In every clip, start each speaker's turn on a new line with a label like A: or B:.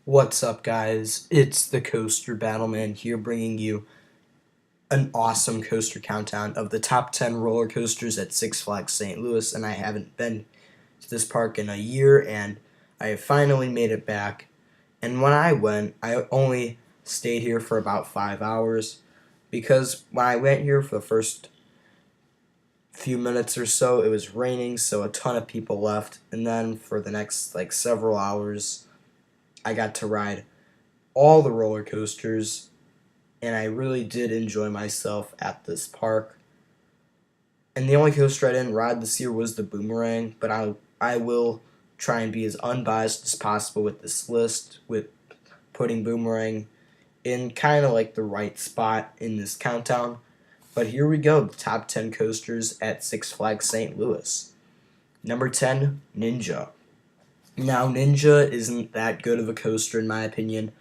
A: What's up, guys? It's the Coaster Battleman here, bringing you an awesome coaster countdown of the top 10 roller coasters at Six Flags St. Louis. And I haven't been to this park in a year, and I have finally made it back. And when I went, I only stayed here for about 5 hours because when I went here for the first few minutes or so, it was raining, so a ton of people left. And then for the next several hours, I got to ride all the roller coasters, and I really did enjoy myself at this park. And the only coaster I didn't ride this year was the Boomerang, but I will try and be as unbiased as possible with this list, with putting Boomerang in kind of like the right spot in this countdown. But here we go, the top 10 coasters at Six Flags St. Louis. Number 10, Ninja. Now, Ninja isn't that good of a coaster in my opinion.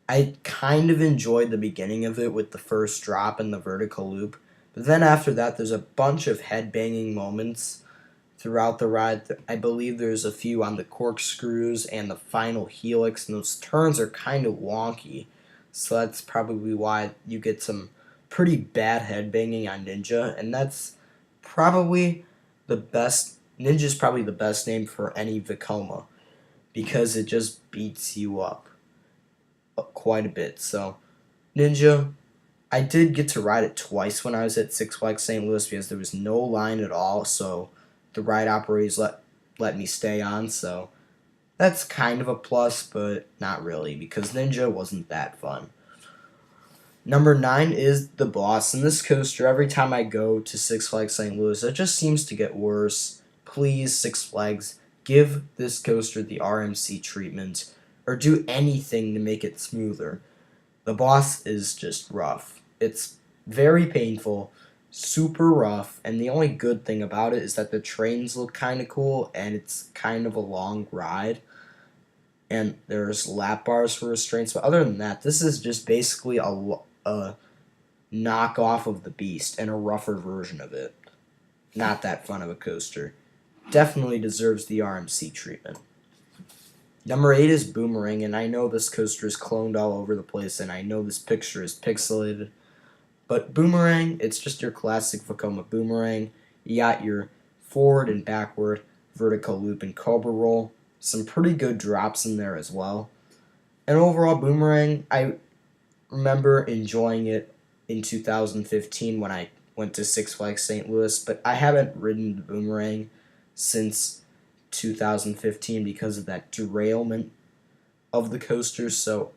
A: I kind of enjoyed the beginning of it with the first drop and the vertical loop, but then after that there's a bunch of head-banging moments throughout the ride. I believe there's a few on the corkscrews and the final helix, and those turns are kind of wonky, so that's probably why you get some pretty bad head-banging on Ninja, and that's probably the best. Ninja's probably the best name for any Vekoma, because it just beats you up quite a bit. So, Ninja, I did get to ride it twice when I was at Six Flags St. Louis because there was no line at all, so the ride operators let me stay on, so that's kind of a plus, but not really, because Ninja wasn't that fun. Number 9 is The Boss, and this coaster, every time I go to Six Flags St. Louis, it just seems to get worse. Please, Six Flags, give this coaster the RMC treatment, or do anything to make it smoother. The Boss is just rough. It's very painful, super rough, and the only good thing about it is that the trains look kind of cool, and it's kind of a long ride, and there's lap bars for restraints, but other than that, this is just basically a knockoff of the Beast and a rougher version of it. Not that fun of a coaster. Definitely deserves the RMC treatment. Number 8 is Boomerang, and I know this coaster is cloned all over the place, and I know this picture is pixelated, but Boomerang, it's just your classic Vekoma Boomerang. You got your forward and backward vertical loop and cobra roll, some pretty good drops in there as well. And overall, Boomerang, I remember enjoying it in 2015 when I went to Six Flags St. Louis, but I haven't ridden the Boomerang since 2015 because of that derailment of the coaster, so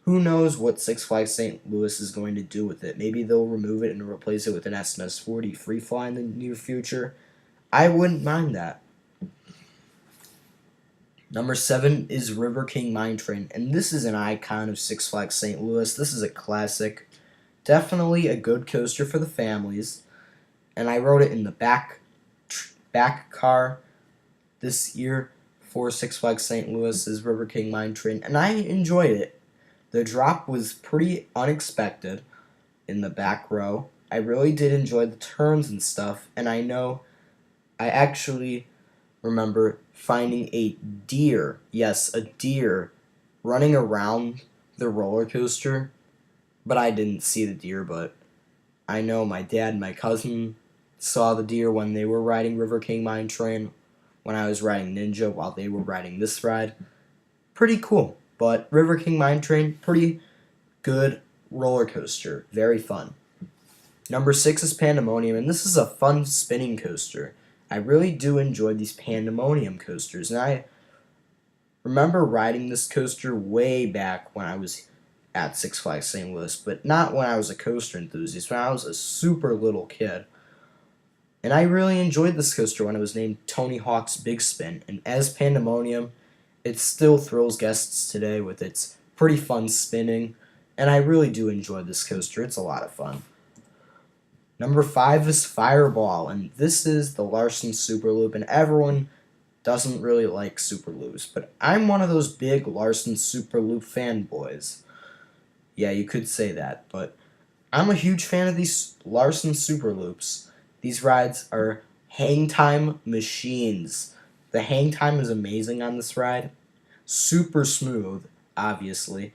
A: who knows what Six Flags St. Louis is going to do with it. Maybe they'll remove it and replace it with an SNS40 Freefly in the near future. I wouldn't mind that. Number 7 is River King Mine Train, and this is an icon of Six Flags St. Louis. This is a classic. Definitely a good coaster for the families, and I rode it in the back car this year for Six Flags St. Louis's River King Mine Train, and I enjoyed it. The drop was pretty unexpected in the back row. I really did enjoy the turns and stuff, and I know I actually remember finding a deer, yes, a deer, running around the roller coaster, but I didn't see the deer, but I know my dad and my cousin saw the deer when they were riding River King Mine Train, when I was riding Ninja while they were riding this ride. Pretty cool, but River King Mine Train, pretty good roller coaster, very fun. Number 6 is Pandemonium, and this is a fun spinning coaster. I really do enjoy these Pandemonium coasters, and I remember riding this coaster way back when I was at Six Flags St. Louis, but not when I was a coaster enthusiast, when I was a super little kid. And I really enjoyed this coaster when it was named Tony Hawk's Big Spin, and as Pandemonium, it still thrills guests today with its pretty fun spinning, and I really do enjoy this coaster. It's a lot of fun. Number 5 is Fireball, and this is the Larson Super Loop, and everyone doesn't really like Super Loops, but I'm one of those big Larson Super Loop fanboys. Yeah, you could say that, but I'm a huge fan of these Larson Super Loops. These rides are hang time machines. The hang time is amazing on this ride. Super smooth. obviously.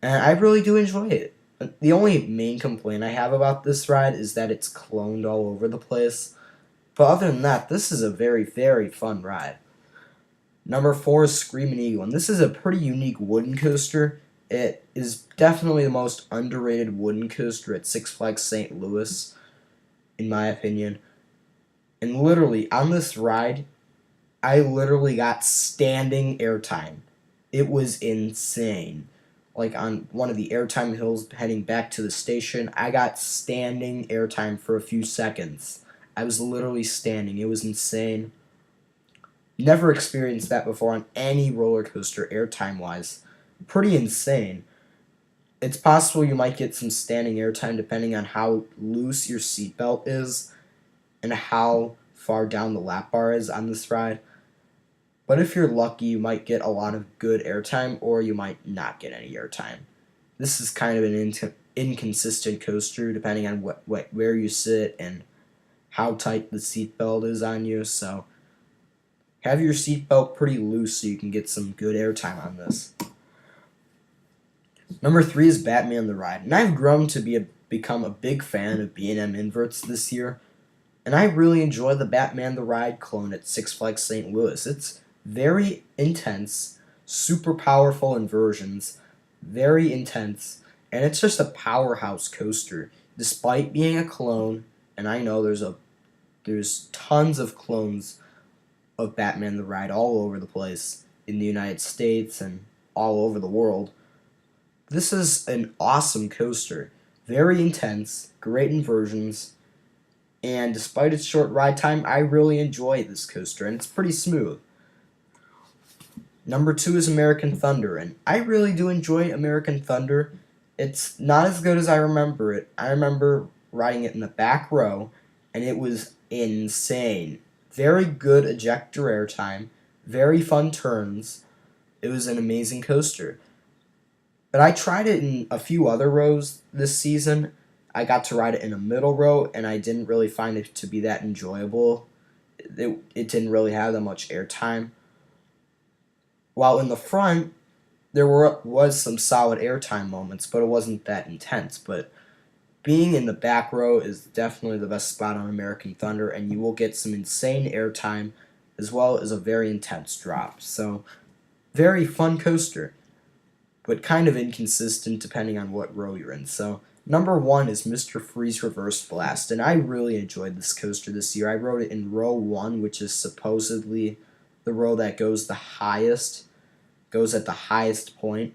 A: And I really do enjoy it. The only main complaint I have about this ride is that it's cloned all over the place. But other than that, this is a very, very fun ride. Number 4 is Screamin Eagle, and this is a pretty unique wooden coaster. It is definitely the most underrated wooden coaster at Six Flags St. Louis, in my opinion. And literally, on this ride, I literally got standing airtime. It was insane. Like on one of the airtime hills heading back to the station, I got standing airtime for a few seconds. I was literally standing. It was insane. Never experienced that before on any roller coaster, airtime wise. Pretty insane. It's possible you might get some standing airtime depending on how loose your seatbelt is and how far down the lap bar is on this ride. But if you're lucky, you might get a lot of good airtime, or you might not get any airtime. This is kind of an inconsistent coaster depending on where you sit and how tight the seatbelt is on you. So have your seatbelt pretty loose so you can get some good airtime on this. Number 3 is Batman the Ride, and I've grown to become a big fan of B&M inverts this year, and I really enjoy the Batman the Ride clone at Six Flags St. Louis. It's very intense, super powerful inversions, very intense, and it's just a powerhouse coaster. Despite being a clone, and I know there's tons of clones of Batman the Ride all over the place in the United States and all over the world. This is an awesome coaster. Very intense, great inversions, and despite its short ride time, I really enjoy this coaster, and it's pretty smooth. Number 2 is American Thunder, and I really do enjoy American Thunder. It's not as good as I remember it. I remember riding it in the back row, and it was insane. Very good ejector airtime, very fun turns. It was an amazing coaster. But I tried it in a few other rows this season. I got to ride it in a middle row, and I didn't really find it to be that enjoyable. It didn't really have that much airtime. While in the front, there was some solid airtime moments, but it wasn't that intense. But being in the back row is definitely the best spot on American Thunder, and you will get some insane airtime as well as a very intense drop. So, very fun coaster, but kind of inconsistent depending on what row you're in. So, number 1 is Mr. Freeze Reverse Blast, and I really enjoyed this coaster this year. I rode it in row 1, which is supposedly the row that goes at the highest point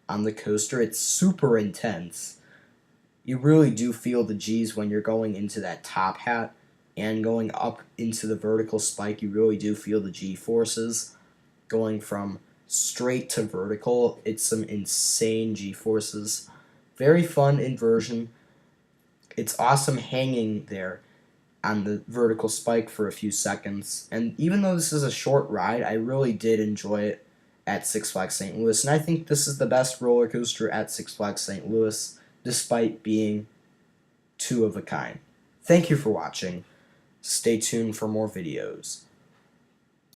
A: on the coaster. It's super intense. You really do feel the G's when you're going into that top hat and going up into the vertical spike. You really do feel the G forces going from straight to vertical. It's some insane G forces. Very fun inversion. It's awesome hanging there on the vertical spike for a few seconds. And even though this is a short ride, I really did enjoy it at Six Flags St. Louis. And I think this is the best roller coaster at Six Flags St. Louis, despite being two of a kind. Thank you for watching. Stay tuned for more videos.